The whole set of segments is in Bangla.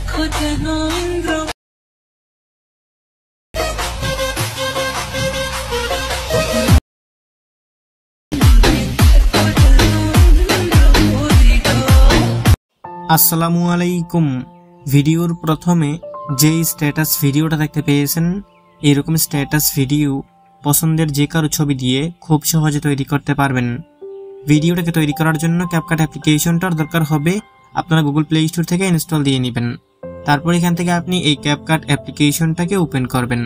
আসসালামু আলাইকুম। ভিডিওর প্রথমে যেই স্ট্যাটাস ভিডিওটা দেখতে পেয়েছেন, এরকম স্ট্যাটাস ভিডিও পছন্দের যে কারো ছবি দিয়ে খুব সহজে তৈরি করতে পারবেন। ভিডিওটাকে তৈরি করার জন্য ক্যাপকাট অ্যাপ্লিকেশনটার দরকার হবে। আপনারা গুগল প্লে স্টোর থেকে ইনস্টল দিয়ে নেবেন। তারপর এখান থেকে আপনি এই ক্যাপকাট অ্যাপ্লিকেশনটাকে ওপেন করবেন।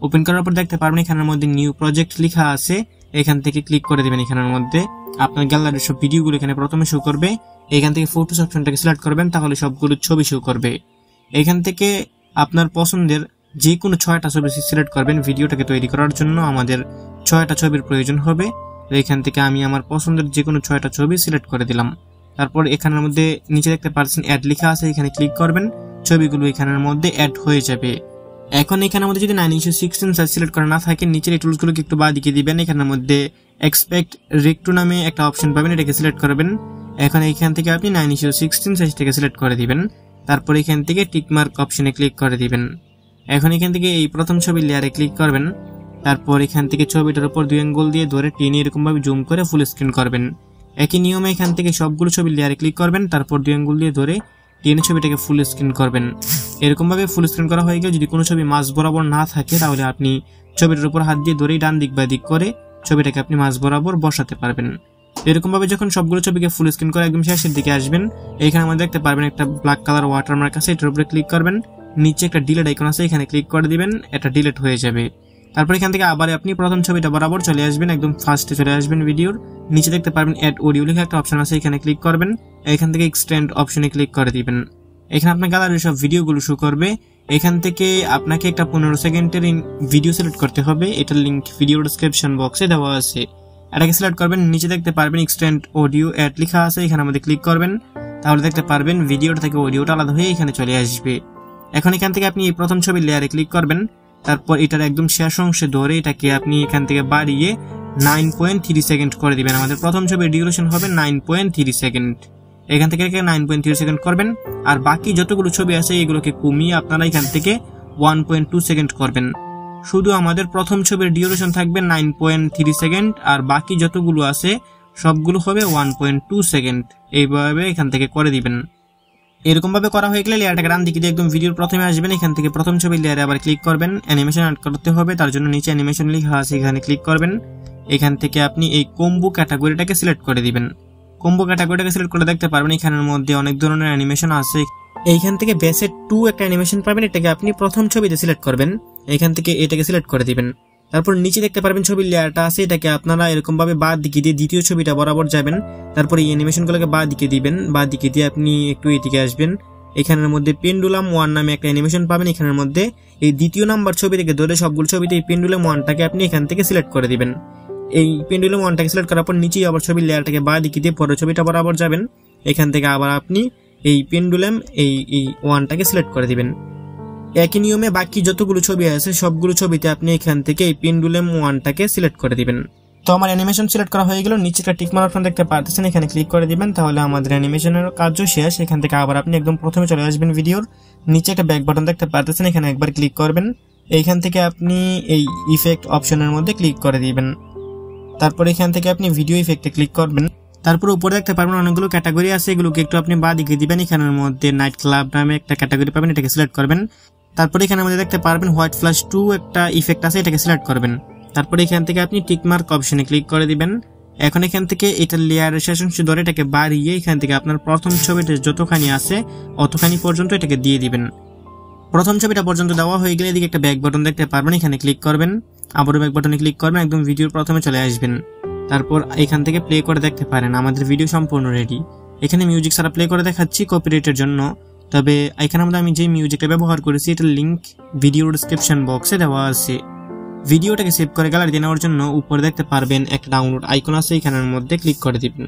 ওপেন করার পর দেখতে পারবেন এখানের মধ্যে নিউ প্রজেক্ট লেখা আছে। এখান থেকে ক্লিক করে দেবেন। এখানের মধ্যে আপনার গ্যালারির সব ভিডিওগুলো এখানে প্রথমে শো করবে। এখান থেকে ফটোস অপশনটাকে সিলেক্ট করবেন, তাহলে সবগুলো ছবি শো করবে। এখান থেকে আপনার পছন্দের যে কোনো 6টা ছবি সিলেক্ট করবেন। ভিডিওটাকে তৈরি করার জন্য আমাদের 6টা ছবির প্রয়োজন হবে। এখান থেকে আমি আমার পছন্দের যে কোনো 6টা ছবি সিলেক্ট করে দিলাম। তারপর এখানের মধ্যে নিচে দেখতে পাচ্ছেন অ্যাড লেখা আছে, এখানে ক্লিক করবেন। ছবিগুলো এখানের মধ্যে অ্যাড হয়ে যাবে। এখন এখানের মধ্যে যদি 9:16 সাইজ সিলেক্ট করা না থাকে, নিচের এই টুলসগুলোকে একটু বাঁ দিকে দিবেন। এখানের মধ্যে এক্সপেক্ট রেক্টো নামে একটা অপশন পাবেন, এটাকে সিলেক্ট করবেন। এখন এখান থেকে আপনি 9:16 সাইজটাকে সিলেক্ট করে দিবেন। তারপর এখান থেকে টিকমার্ক অপশনে ক্লিক করে দিবেন। এখন এখান থেকে এই প্রথম ছবির লেয়ারে ক্লিক করবেন। তারপর এখান থেকে ছবিটার উপর 2 আঙ্গুল দিয়ে ধরে টেনে এরকম ভাবে জুম করে ফুল স্ক্রিন করবেন। একই নিয়মে এখান থেকে সবগুলো ছবির লেয়ারে ক্লিক করবেন। তারপর 2 আঙ্গুল দিয়ে ধরে টেনে ছবিটাকে ফুল স্ক্রিন করবেন। এরকম ভাবে ফুল স্ক্রিন করা হয়ে গেলে যদি কোনো ছবি মাঝ বরাবর না থাকে, তাহলে আপনি ছবিটার উপর হাত দিয়ে ধরেই ডান দিক বা দিক করে ছবিটাকে আপনি মাঝ বরাবর বসাতে পারবেন। এরকম ভাবে যখন সবগুলো ছবিকে ফুল স্ক্রিন করে একদম শেষের দিকে আসবেন, এখানে আমাদের দেখতে পারবেন একটা ব্ল্যাক কালার ওয়াটারমার্ক আছে, এটার উপরে ক্লিক করবেন। নিচে একটা ডিলিট আইকন আছে, এখানে ক্লিক করে দিবেন, এটা ডিলিট হয়ে যাবে। তারপর এখান থেকে আবার আপনি প্রথম ছবিটা বরাবর চলে আসবেন, একদম ফার্স্টে চলে আসবেন ভিডিওর। নিচে দেখতে পারবেন অ্যাড অডিও লেখা একটা অপশন আছে, এখানে ক্লিক করবেন। এখান থেকে এক্সটেন্ড অপশনে ক্লিক করে দিবেন। এখানে আপনার গ্যালারির সব ভিডিওগুলো শো করবে। এখান থেকে আপনাকে একটা 15 সেকেন্ডের ভিডিও সিলেক্ট করতে হবে, এটার লিংক ভিডিও ডেসক্রিপশন বক্সে দেওয়া আছে। এটাকে সিলেক্ট করবেন। নিচে দেখতে পারবেন এক্সটেন্ড অডিও অ্যাড লেখা আছে, এখানে আমাদের ক্লিক করবেন। তাহলে দেখতে পারবেন ভিডিওটা থেকে অডিওটা আলাদা হয়ে এখানে চলে আসবে। এখন এখান থেকে আপনি এই প্রথম ছবির লেয়ারে ক্লিক করবেন। তারপর এটার একদম শেষ অংশে ধরে এটাকে আপনি এখান থেকে বাড়িয়ে 9.3 সেকেন্ড করে দিবেন। আমাদের প্রথম ছবির ডিউরেশন হবে 9.3 সেকেন্ড। এখান থেকে 9.3 সেকেন্ড করবেন। আর বাকি যতগুলো ছবি আছে এগুলোকে কমিয়ে আপনারা এখান থেকে 1.2 সেকেন্ড করবেন। শুধু আমাদের প্রথম ছবির ডিউরেশন থাকবে 9.3 সেকেন্ড, আর বাকি যতগুলো আছে সবগুলো হবে 1.2 সেকেন্ড। এইভাবে এখান থেকে করে দিবেন। এরকম ভাবে করা হয়ে গেলে লেয়ারটাকে ডান দিকে দিয়ে একদম ভিডিওর প্রথমে আসবেন। এখান থেকে প্রথম ছবির লেয়ারে আবার ক্লিক করবেন। অ্যানিমেশন অ্যাড করতে হবে, তার জন্য নিচে অ্যানিমেশন লেখা আছে, এখানে ক্লিক করবেন। এখান থেকে আপনি এই কম্বো ক্যাটাগরিটাকে সিলেক্ট করে দিবেন। কম্বো ক্যাটাগরিটাকে সিলেক্ট করে দেখতে পারবেন এখানের মধ্যে অনেক ধরনের অ্যানিমেশন আছে। এইখান থেকে বেসেট 2 একটা অ্যানিমেশন পাবেন, এটাকে আপনি প্রথম ছবিতে সিলেক্ট করবেন। এখান থেকে এটাকে সিলেক্ট করে দিবেন। তারপর নিচে দেখতে পারবেন ছবির লেয়ারটা আছে, এটাকে আপনারা এরকম ভাবে বাঁ দিকে দিয়ে দ্বিতীয় ছবিটা বরাবর যাবেন। তারপর এই অ্যানিমেশনগুলোকে বাঁ দিকে দিবেন। বাঁ দিকে দিয়ে আপনি একটু এদিকে আসবেন। এখানের মধ্যে পেন্ডুলাম 1 নামে একটা অ্যানিমেশন পাবেন। এখানের মধ্যে এই দ্বিতীয় নাম্বার ছবি থেকে ধরে সবগুলো ছবিতে এই পেন্ডুলাম 1টাকে আপনি এখান থেকে সিলেক্ট করে দিবেন। এই পেন্ডুলাম 1টাকে সিলেক্ট করার পর নিচেই আবার ছবির লেয়ারটাকে বাঁ দিকে দিয়ে পরের ছবিটা বরাবর যাবেন। এখান থেকে আবার আপনি এই পেন্ডুলাম এই 1টাকে সিলেক্ট করে দিবেন। একই নিয়মে বাকি যতগুলো ছবি আছে সবগুলো ছবিতে আপনি এখান থেকে এই পেন্ডুলাম 1টাকে সিলেক্ট করে দিবেন। তো আমার অ্যানিমেশন সিলেক্ট করা হয়ে গেল। নিচে একটা টিক মার্ক অপশন দেখতে পাচ্ছেন, এখানে ক্লিক করে দিবেন। তাহলে আমাদের অ্যানিমেশনের কাজও শেষ। এখান থেকে আবার আপনি একদম প্রথমে চলে আসবেন ভিডিওর। নিচে একটা ব্যাক বাটন দেখতে পাচ্ছেন, এখানে একবার ক্লিক করবেন। এইখান থেকে আপনি এই ইফেক্ট অপশনের মধ্যে ক্লিক করে দিবেন। তারপর এখান থেকে আপনি ভিডিও ইফেক্টে ক্লিক করবেন। তারপর উপরে দেখতে পারবেন অনেকগুলো ক্যাটাগরি আছে, এগুলোকে একটু আপনি বাঁ দিকে দিবেন। এখানের মধ্যে নাইট ক্লাব নামে একটা ক্যাটাগরি পাবেন, এটাকে সিলেক্ট করবেন। তারপর এখানে আমাদের দেখতে পারবেন হোয়াইট ফ্ল্যাশ 2 একটা ইফেক্ট আছে, এটাকে সিলেক্ট করবেন। তারপর এখান থেকে আপনি টিকমার্ক অপশনে ক্লিক করে দিবেন। এখন এখান থেকে এটা লেয়ারের শেষ অংশ ধরে এটাকে বাড়িয়ে এখান থেকে আপনার প্রথম ছবিটা যতখানি আছে অতখানি পর্যন্ত এটাকে দিয়ে দিবেন। প্রথম ছবিটা পর্যন্ত দেওয়া হয়ে গেলে এদিকে একটা ব্যাক বাটন দেখতে পারবেন, এখানে ক্লিক করবেন। আবারও ব্যাক বাটনে ক্লিক করবেন, একদম ভিডিওর প্রথমে চলে আসবেন। তারপর এখান থেকে প্লে করে দেখতে পারেন আমাদের ভিডিও সম্পূর্ণ রেডি। এখানে মিউজিক ছাড়া প্লে করে দেখাচ্ছি কপিরাইটের জন্য, তবে এখানে আমি যে মিউজিকটা ব্যবহার করেছি এটার লিংক ভিডিও ডেসক্রিপশন বক্সে দেওয়া আছে। ভিডিওটাকে সেভ করে গ্যালারিতে নেওয়ার জন্য উপরে দেখতে পারবেন একটা ডাউনলোড আইকন আছে, এখানের মধ্যে ক্লিক করে দিবেন।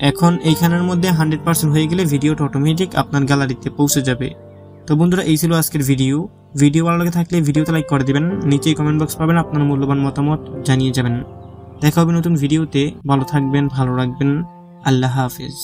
এখন এইখানের মধ্যে 100% হয়ে গেলে ভিডিওটা অটোমেটিক আপনার গ্যালারিতে পৌঁছে যাবে। তো বন্ধুরা, এই ছিল আজকের ভিডিও ভালো লাগে থাকলে ভিডিওতে লাইক করে দিবেন। নিচেই কমেন্ট বক্স পাবেন, আপনার মূল্যবান মতামত জানিয়ে যাবেন। দেখা হবে নতুন ভিডিওতে। ভালো থাকবেন, ভালো রাখবেন। আল্লাহ হাফেজ।